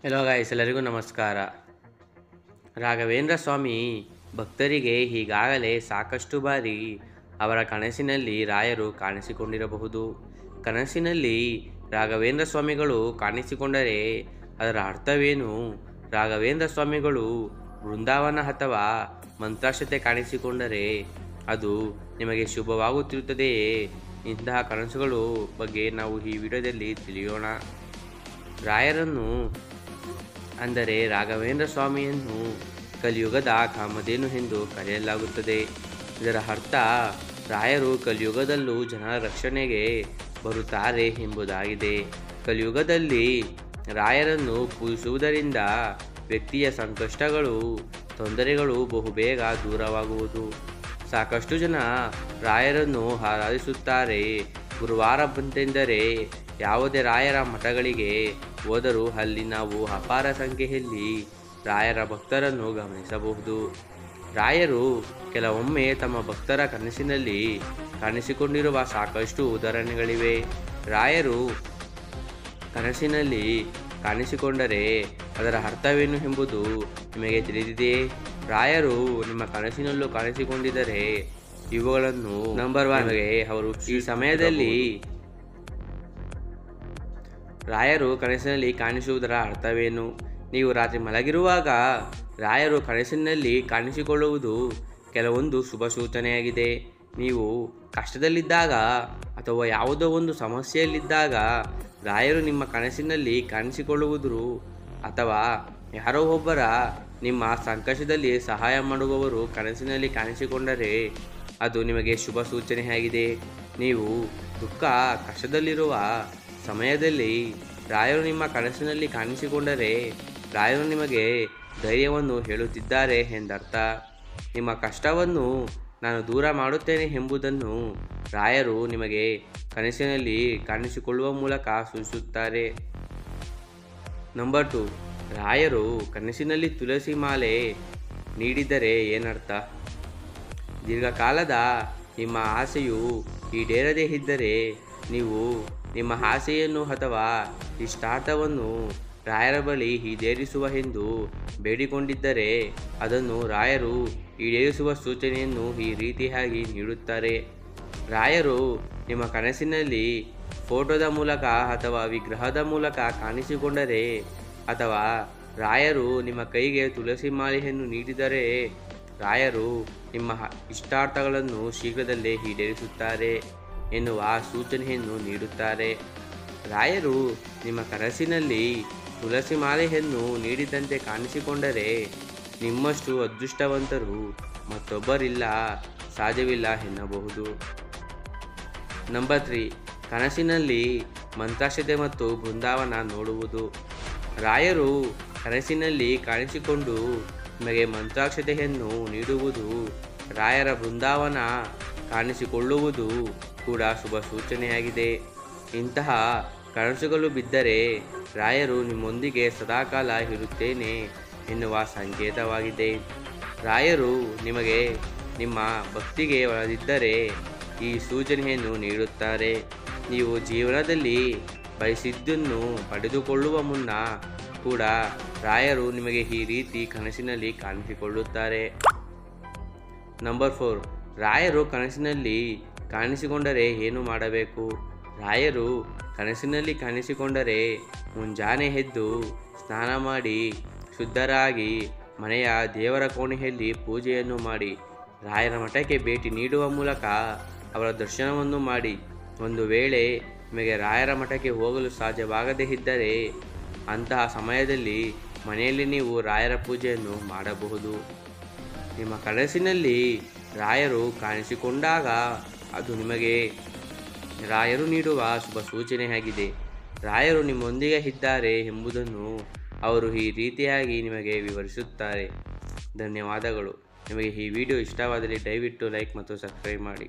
Hello guys, ಎಲ್ಲರಿಗೂ ನಮಸ್ಕಾರ. ರಾಘವೇಂದ್ರ ಸ್ವಾಮಿ ಭಕ್ತರಿಗೆ ಈಗಾಗಲೇ ಸಾಕಷ್ಟು ಬಾರಿ ಅವರ ಕನಸಿನಲ್ಲಿ ರಾಯರು ಕಾಣಿಸಿಕೊಂಡಿರಬಹುದು. ಕನಸಿನಲ್ಲಿ ರಾಘವೇಂದ್ರ ಸ್ವಾಮಿಗಳು ಕಾಣಿಸಿಕೊಂಡರೆ ಅದರ ಅರ್ಥವೇನು? ರಾಘವೇಂದ್ರ ಸ್ವಾಮಿಗಳು ಬೃಂದಾವನ ಅಥವಾ ಮಂತ್ರಾಕ್ಷತೆ ಕಾಣಿಸಿಕೊಂಡರೆ ಅದು ನಿಮಗೆ ಶುಭವಾಗುತ್ತಿರುತ್ತದೆಯೇ? ಇಂತಹ ಕನಸುಗಳು ಬಗ್ಗೆ ನಾವು ಈ ವಿಡಿಯೋದಲ್ಲಿ ತಿಳಿಯೋಣ. ರಾಯರನ್ನು ಅಂದರೆ ರಾಘವೇಂದ್ರ ಸ್ವಾಮಿಯನ್ನು ಕಲಿಯುಗದ ಕಾಮಧೇನು ಎಂದು ಕರೆಯಲಾಗುತ್ತದೆ. ಇದರ ಅರ್ಥ ರಾಯರು ಕಲಿಯುಗದಲ್ಲೂ ಜನರ ರಕ್ಷಣೆಗೆ ಬರುತ್ತಾರೆ ಎಂಬುದಾಗಿದೆ. ಕಲಿಯುಗದಲ್ಲಿ ರಾಯರನ್ನು ಪೂಜಿಸುವುದರಿಂದ ವ್ಯಕ್ತಿಯ ಸಂಕಷ್ಟಗಳು, ತೊಂದರೆಗಳು ಬಹುಬೇಗ ದೂರವಾಗುವುದು. ಸಾಕಷ್ಟು ಜನ ರಾಯರನ್ನು ಆರಾಧಿಸುತ್ತಾರೆ. ಗುರುವಾರ ಬಂತೆಂದರೆ ಯಾವುದೇ ರಾಯರ ಮಠಗಳಿಗೆ ಹೋದರೂ ಅಲ್ಲಿ ನಾವು ಅಪಾರ ಸಂಖ್ಯೆಯಲ್ಲಿ ರಾಯರ ಭಕ್ತರನ್ನು ಗಮನಿಸಬಹುದು. ರಾಯರು ಕೆಲವೊಮ್ಮೆ ತಮ್ಮ ಭಕ್ತರ ಕನಸಿನಲ್ಲಿ ಕಾಣಿಸಿಕೊಂಡಿರುವ ಸಾಕಷ್ಟು ಉದಾಹರಣೆಗಳಿವೆ. ರಾಯರು ಕನಸಿನಲ್ಲಿ ಕಾಣಿಸಿಕೊಂಡರೆ ಅದರ ಅರ್ಥವೇನು ಎಂಬುದು ನಿಮಗೆ ತಿಳಿದಿದೆಯೇ? ರಾಯರು ನಿಮ್ಮ ಕನಸಿನಲ್ಲೂ ಕಾಣಿಸಿಕೊಂಡಿದ್ದರೆ ಇವುಗಳನ್ನು ನಂಬರ್ 1 ಅವರು ಈ ಸಮಯದಲ್ಲಿ ರಾಯರು ಕನಸಿನಲ್ಲಿ ಕಾಣಿಸುವುದರ ಅರ್ಥವೇನು? ನೀವು ರಾತ್ರಿ ಮಲಗಿರುವಾಗ ರಾಯರು ಕನಸಿನಲ್ಲಿ ಕಾಣಿಸಿಕೊಳ್ಳುವುದು ಕೆಲವೊಂದು ಶುಭ ಸೂಚನೆಯಾಗಿದೆ. ನೀವು ಕಷ್ಟದಲ್ಲಿದ್ದಾಗ ಅಥವಾ ಯಾವುದೋ ಒಂದು ಸಮಸ್ಯೆಯಲ್ಲಿದ್ದಾಗ ರಾಯರು ನಿಮ್ಮ ಕನಸಿನಲ್ಲಿ ಕಾಣಿಸಿಕೊಳ್ಳುವುದು, ಅಥವಾ ಯಾರೋ ಒಬ್ಬರ ನಿಮ್ಮ ಸಂಕಷ್ಟದಲ್ಲಿ ಸಹಾಯ ಮಾಡುವವರು ಕನಸಿನಲ್ಲಿ ಕಾಣಿಸಿಕೊಂಡರೆ ಅದು ನಿಮಗೆ ಶುಭ ಸೂಚನೆಯಾಗಿದೆ. ನೀವು ಕಷ್ಟದಲ್ಲಿರುವ ಸಮಯದಲ್ಲಿ ರಾಯರು ನಿಮ್ಮ ಕನಸಿನಲ್ಲಿ ಕಾಣಿಸಿಕೊಂಡರೆ ರಾಯರು ನಿಮಗೆ ಧೈರ್ಯವನ್ನು ಹೇಳುತ್ತಿದ್ದಾರೆ ಎಂದರ್ಥ. ನಿಮ್ಮ ಕಷ್ಟವನ್ನು ನಾನು ದೂರ ಮಾಡುತ್ತೇನೆ ಎಂಬುದನ್ನು ರಾಯರು ನಿಮಗೆ ಕನಸಿನಲ್ಲಿ ಕಾಣಿಸಿಕೊಳ್ಳುವ ಮೂಲಕ ಸೂಚಿಸುತ್ತಾರೆ. ನಂಬರ್ 2, ರಾಯರು ಕನಸಿನಲ್ಲಿ ತುಳಸಿ ಮಾಲೆ ನೀಡಿದರೆ ಏನರ್ಥ? ದೀರ್ಘಕಾಲದ ನಿಮ್ಮ ಆಸೆಯು ಈಡೇರದೇ ಇದ್ದರೆ, ನೀವು ನಿಮ್ಮ ಆಸೆಯನ್ನು ಅಥವಾ ಇಷ್ಟಾರ್ಥವನ್ನು ರಾಯರ ಬಳಿ ಈಡೇರಿಸುವ ಎಂದು ಬೇಡಿಕೊಂಡಿದ್ದರೆ ಅದನ್ನು ರಾಯರು ಈಡೇರಿಸುವ ಸೂಚನೆಯನ್ನು ಈ ರೀತಿಯಾಗಿ ನೀಡುತ್ತಾರೆ. ರಾಯರು ನಿಮ್ಮ ಕನಸಿನಲ್ಲಿ ಫೋಟೋದ ಮೂಲಕ ಅಥವಾ ವಿಗ್ರಹದ ಮೂಲಕ ಕಾಣಿಸಿಕೊಂಡರೆ, ಅಥವಾ ರಾಯರು ನಿಮ್ಮ ಕೈಗೆ ತುಳಸಿ ಮಾಲೆಯನ್ನು ನೀಡಿದರೆ ರಾಯರು ನಿಮ್ಮ ಇಷ್ಟಾರ್ಥಗಳನ್ನು ಶೀಘ್ರದಲ್ಲೇ ಈಡೇರಿಸುತ್ತಾರೆ ಎನ್ನುವ ಸೂಚನೆಯನ್ನು ನೀಡುತ್ತಾರೆ. ರಾಯರು ನಿಮ್ಮ ಕನಸಿನಲ್ಲಿ ತುಳಸಿ ಮಾಲೆಯನ್ನು ನೀಡಿದಂತೆ ಕಾಣಿಸಿಕೊಂಡರೆ ನಿಮ್ಮಷ್ಟು ಅದೃಷ್ಟವಂತರು ಮತ್ತೊಬ್ಬರಿಲ್ಲ, ಸಾಧ್ಯವಿಲ್ಲ ಎನ್ನಬಹುದು. ನಂಬರ್ 3, ಕನಸಿನಲ್ಲಿ ಮಂತ್ರಾಕ್ಷತೆ ಮತ್ತು ಬೃಂದಾವನ ನೋಡುವುದು. ರಾಯರು ಕನಸಿನಲ್ಲಿ ಕಾಣಿಸಿಕೊಂಡು ನಿಮಗೆ ಮಂತ್ರಾಕ್ಷತೆಯನ್ನು ನೀಡುವುದು, ರಾಯರ ಬೃಂದಾವನ ಕಾಣಿಸಿಕೊಳ್ಳುವುದು ಕೂಡ ಶುಭ ಸೂಚನೆಯಾಗಿದೆ. ಇಂತಹ ಕನಸುಗಳು ಬಿದ್ದರೆ ರಾಯರು ನಿಮ್ಮೊಂದಿಗೆ ಸದಾಕಾಲ ಇರುತ್ತೇನೆ ಎನ್ನುವ ಸಂಕೇತವಾಗಿದೆ. ರಾಯರು ನಿಮಗೆ ನಿಮ್ಮ ಭಕ್ತಿಗೆ ಒಳದಿದ್ದರೆ ಈ ಸೂಚನೆಯನ್ನು ನೀಡುತ್ತಾರೆ. ನೀವು ಜೀವನದಲ್ಲಿ ಬಯಸಿದ್ದನ್ನು ಪಡೆದುಕೊಳ್ಳುವ ಮುನ್ನ ಕೂಡ ರಾಯರು ನಿಮಗೆ ಈ ರೀತಿ ಕನಸಿನಲ್ಲಿ ಕಾಣಿಸಿಕೊಳ್ಳುತ್ತಾರೆ. ನಂಬರ್ 4, ರಾಯರು ಕನಸಿನಲ್ಲಿ ಕಾಣಿಸಿಕೊಂಡರೆ ಏನು ಮಾಡಬೇಕು? ರಾಯರು ಕನಸಿನಲ್ಲಿ ಕಾಣಿಸಿಕೊಂಡರೆ ಮುಂಜಾನೆ ಎದ್ದು ಸ್ನಾನ ಮಾಡಿ ಶುದ್ಧರಾಗಿ ಮನೆಯ ದೇವರ ಕೋಣೆಯಲ್ಲಿ ಪೂಜೆಯನ್ನು ಮಾಡಿ ರಾಯರ ಮಠಕ್ಕೆ ಭೇಟಿ ನೀಡುವ ಮೂಲಕ ಅವರ ದರ್ಶನವನ್ನು ಮಾಡಿ. ಒಂದು ವೇಳೆ ನಿಮಗೆ ರಾಯರ ಮಠಕ್ಕೆ ಹೋಗಲು ಸಾಧ್ಯವಾಗದೇ ಇದ್ದರೆ ಅಂತಹ ಸಮಯದಲ್ಲಿ ಮನೆಯಲ್ಲಿ ನೀವು ರಾಯರ ಪೂಜೆಯನ್ನು ಮಾಡಬಹುದು. ನಿಮ್ಮ ಕನಸಿನಲ್ಲಿ ರಾಯರು ಕಾಣಿಸಿಕೊಂಡಾಗ ಅದು ನಿಮಗೆ ರಾಯರು ನೀಡುವ ಶುಭ ಸೂಚನೆಯಾಗಿದೆ. ರಾಯರು ನಿಮ್ಮೊಂದಿಗೆ ಇದ್ದಾರೆ ಎಂಬುದನ್ನು ಅವರು ಈ ರೀತಿಯಾಗಿ ನಿಮಗೆ ವಿವರಿಸುತ್ತಾರೆ. ಧನ್ಯವಾದಗಳು. ನಿಮಗೆ ಈ ವಿಡಿಯೋ ಇಷ್ಟವಾದಲ್ಲಿ ದಯವಿಟ್ಟು ಲೈಕ್ ಮತ್ತು ಸಬ್ಸ್ಕ್ರೈಬ್ ಮಾಡಿ.